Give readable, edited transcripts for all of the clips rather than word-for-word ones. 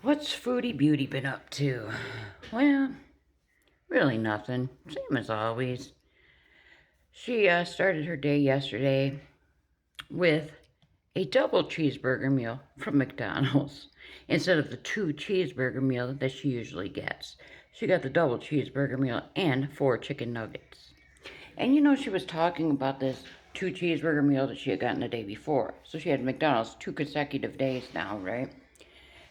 What's Foodie Beauty been up to? Well, really nothing. Same as always. She started her day yesterday with a double cheeseburger meal from McDonald's instead of the two cheeseburger meal that she usually gets. She got the double cheeseburger meal and 4 chicken nuggets. And she was talking about this two cheeseburger meal that she had gotten the day before. So she had McDonald's 2 consecutive days now, right?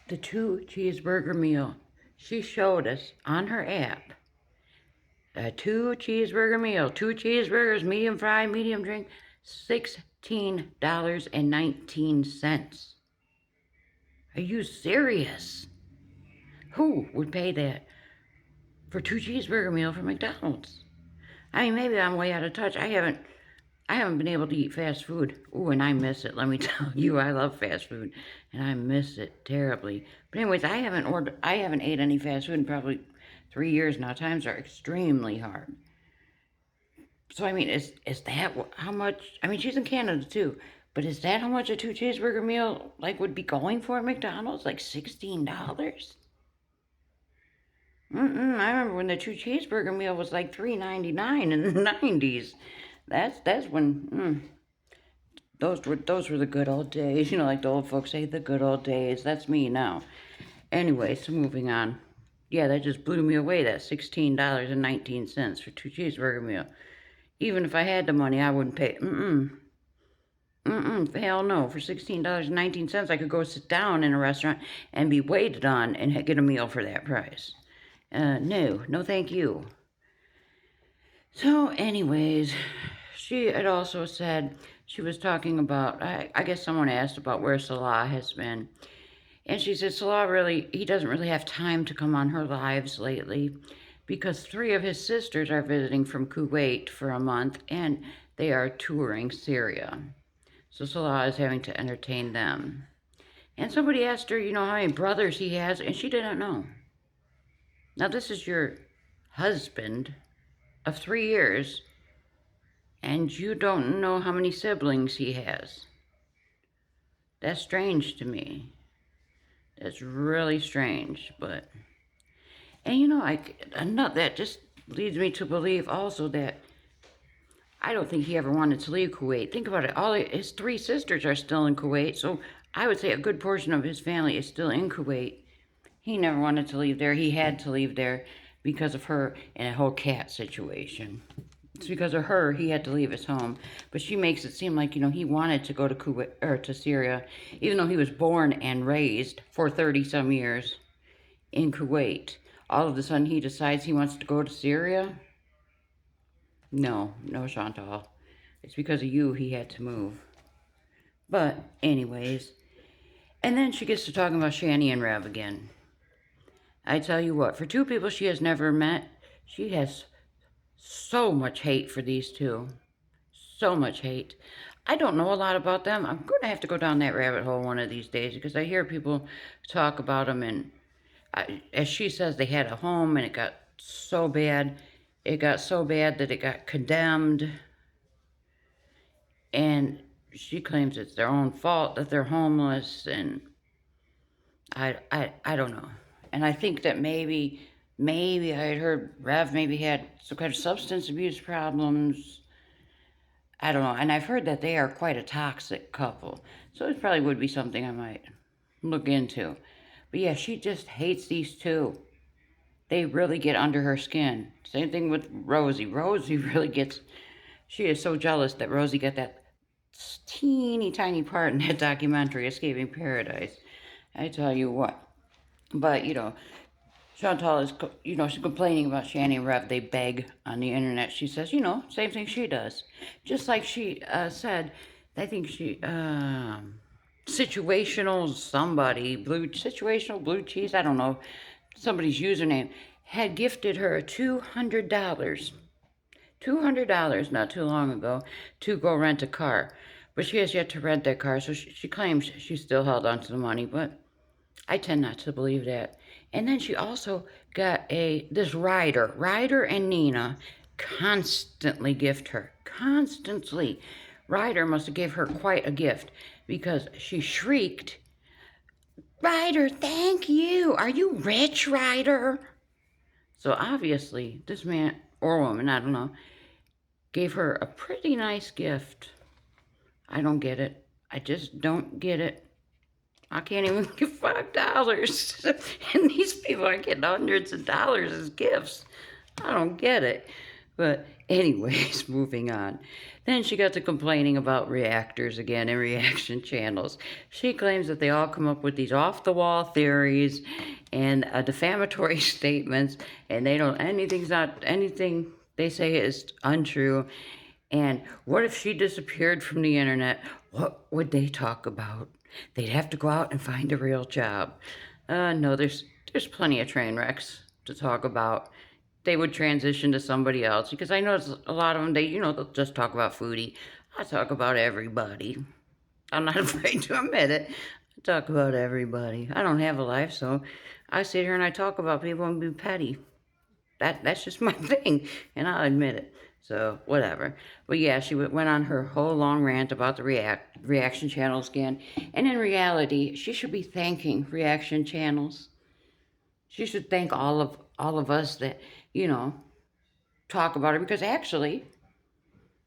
The two cheeseburger meal. She showed us on her app a two cheeseburger meal, two cheeseburgers, medium fry, medium drink, $16.19. Are you serious? Who would pay that for two cheeseburger meal from McDonald's? I mean, maybe I'm way out of touch. I haven't been able to eat fast food. Ooh, and I miss it. Let me tell you, I love fast food, and I miss it terribly. But anyways, I haven't ate any fast food in probably 3 years now. Times are extremely hard. So I mean, is that how much? I mean, she's in Canada too, but is that how much a two cheeseburger meal would be going for at McDonald's? Like $16? I remember when the two cheeseburger meal was like $3.99 in the '90s. That's when those were the good old days. Like the old folks say, the good old days. That's me now. Anyway, so moving on. Yeah, that just blew me away. That $16.19 for two cheeseburger meal. Even if I had the money, I wouldn't pay. Hell no. For $16.19, I could go sit down in a restaurant and be waited on and get a meal for that price. No, thank you. So, anyways, she had also said she was talking about, I guess someone asked about where Salah has been. And she said Salah he doesn't really have time to come on her lives lately because 3 of his sisters are visiting from Kuwait for a month and they are touring Syria. So Salah is having to entertain them. And somebody asked her, how many brothers he has, and she didn't know. Now, this is your husband of 3 years, and you don't know how many siblings he has. That's strange to me. That's really strange, but... And that just leads me to believe also that I don't think he ever wanted to leave Kuwait. Think about it. All his 3 sisters are still in Kuwait, so I would say a good portion of his family is still in Kuwait. He never wanted to leave there. He had to leave there because of her and a whole cat situation. It's because of her he had to leave his home. But she makes it seem like, he wanted to go to Kuwait or to Syria, even though he was born and raised for 30-some years in Kuwait. All of a sudden he decides he wants to go to Syria? No, Chantal. It's because of you he had to move. But, anyways. And then she gets to talking about Shani and Rev again. I tell you what, for 2 people she has never met, she has so much hate for these 2. So much hate. I don't know a lot about them. I'm going to have to go down that rabbit hole one of these days because I hear people talk about them, and as she says, they had a home and it got so bad. It got so bad that it got condemned. And she claims it's their own fault that they're homeless, and I don't know. And I think that maybe I had heard Rev maybe had some kind of substance abuse problems. I don't know. And I've heard that they are quite a toxic couple. So it probably would be something I might look into. But yeah, she just hates these 2. They really get under her skin. Same thing with Rosie. Rosie really gets... She is so jealous that Rosie got that teeny tiny part in that documentary, Escaping Paradise. I tell you what. But, Chantal is, she's complaining about Shani and Rev. They beg on the internet. She says, same thing she does. Just like she said, I think she, situational blue cheese, I don't know, somebody's username, had gifted her $200. $200 not too long ago to go rent a car. But she has yet to rent that car, so she claims she still held on to the money, but I tend not to believe that. And then she also got this Ryder and Nina constantly gift her. Ryder must have gave her quite a gift because she shrieked Ryder, thank you. Are you rich, Ryder? So obviously, this man or woman, I don't know, gave her a pretty nice gift. I don't get it. I just don't get it. I can't even give $5. And these people are getting hundreds of dollars as gifts. I don't get it. But anyways, moving on. Then she got to complaining about reactors again and reaction channels. She claims that they all come up with these off-the-wall theories and defamatory statements, and anything they say is untrue. And what if she disappeared from the internet? What would they talk about? They'd have to go out and find a real job. No, there's plenty of train wrecks to talk about. They would transition to somebody else, because I know a lot of them, they'll just talk about Foodie. I talk about everybody. I'm not afraid to admit it. I talk about everybody. I don't have a life, so I sit here and I talk about people and be petty. That's just my thing, and I'll admit it. So, whatever. But yeah, she went on her whole long rant about the reaction channels again. And in reality, she should be thanking reaction channels. She should thank all of us that, talk about her, because actually,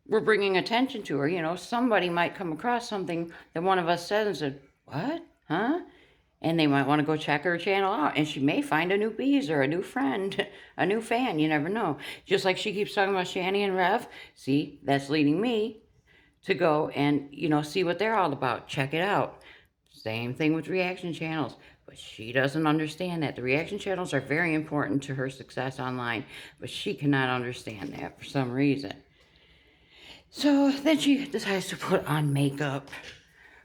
we're bringing attention to her. Somebody might come across something that one of us said and said, what? Huh? And they might want to go check her channel out. And she may find a new bees or a new friend, a new fan. You never know. Just like she keeps talking about Shani and Rev. See, that's leading me to go and, see what they're all about. Check it out. Same thing with reaction channels. But she doesn't understand that. The reaction channels are very important to her success online. But she cannot understand that for some reason. So then she decides to put on makeup.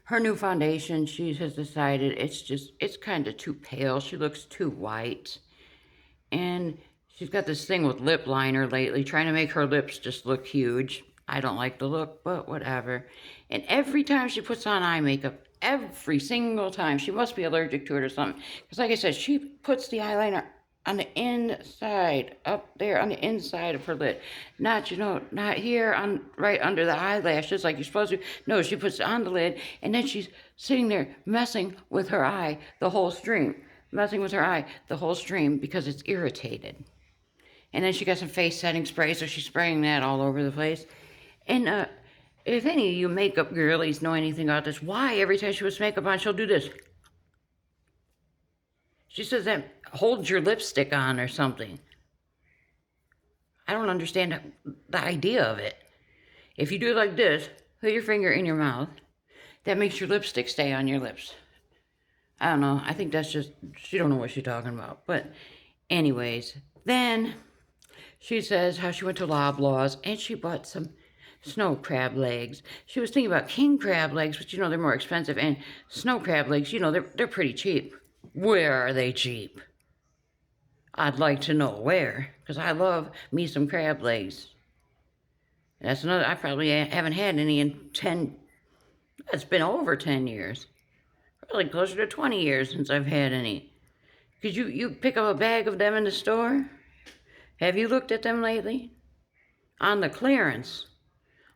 Her new foundation, she has decided it's kind of too pale. She looks too white. And she's got this thing with lip liner lately, trying to make her lips just look huge. I don't like the look, but whatever. And every time she puts on eye makeup, every single time, she must be allergic to it or something. Because like I said, she puts the eyeliner on the inside, up there on the inside of her lid. Not, not here on right under the eyelashes like you're supposed to. No, she puts it on the lid, and then she's sitting there messing with her eye the whole stream. Messing with her eye the whole stream because it's irritated. And then she got some face setting spray, so she's spraying that all over the place. And if any of you makeup girlies know anything about this, why every time she puts makeup on, she'll do this? She says that holds your lipstick on or something. I don't understand the idea of it. If you do it like this, put your finger in your mouth, that makes your lipstick stay on your lips. I don't know. I think that's just, she don't know what she's talking about. But anyways, then she says how she went to Loblaws and she bought some snow crab legs. She was thinking about king crab legs, but they're more expensive. And snow crab legs, they're pretty cheap. Where are they cheap? I'd like to know where, because I love me some crab legs. That's another, I probably haven't had any in it's been over 10 years. Probably closer to 20 years since I've had any. Could you pick up a bag of them in the store? Have you looked at them lately? On the clearance,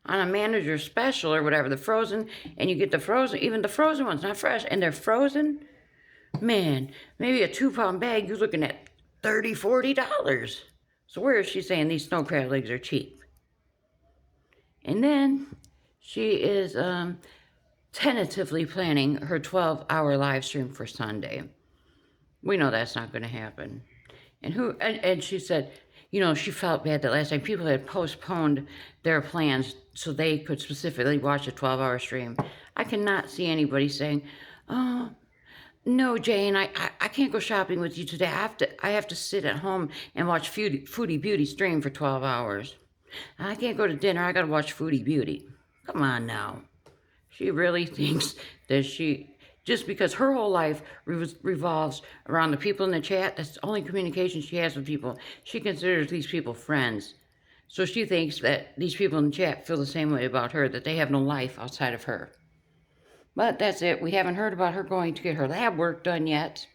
on a manager special or whatever, the frozen, and you get the frozen, even the frozen ones, not fresh, and they're frozen. Man, maybe a 2-pound bag, you're looking at $30, $40. So where is she saying these snow crab legs are cheap? And then she is tentatively planning her 12-hour live stream for Sunday. We know that's not going to happen. And she said, she felt bad that last time people had postponed their plans so they could specifically watch a 12-hour stream. I cannot see anybody saying, oh, no, Jane, I can't go shopping with you today. I have to sit at home and watch Foodie Beauty stream for 12 hours. I can't go to dinner. I got to watch Foodie Beauty. Come on now. She really thinks that just because her whole life revolves around the people in the chat, that's the only communication she has with people. She considers these people friends. So she thinks that these people in the chat feel the same way about her, that they have no life outside of her. But that's it. We haven't heard about her going to get her lab work done yet.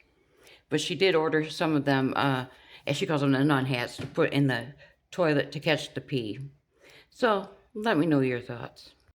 But she did order some of them, as she calls them, the nun hats, to put in the toilet to catch the pee. So let me know your thoughts.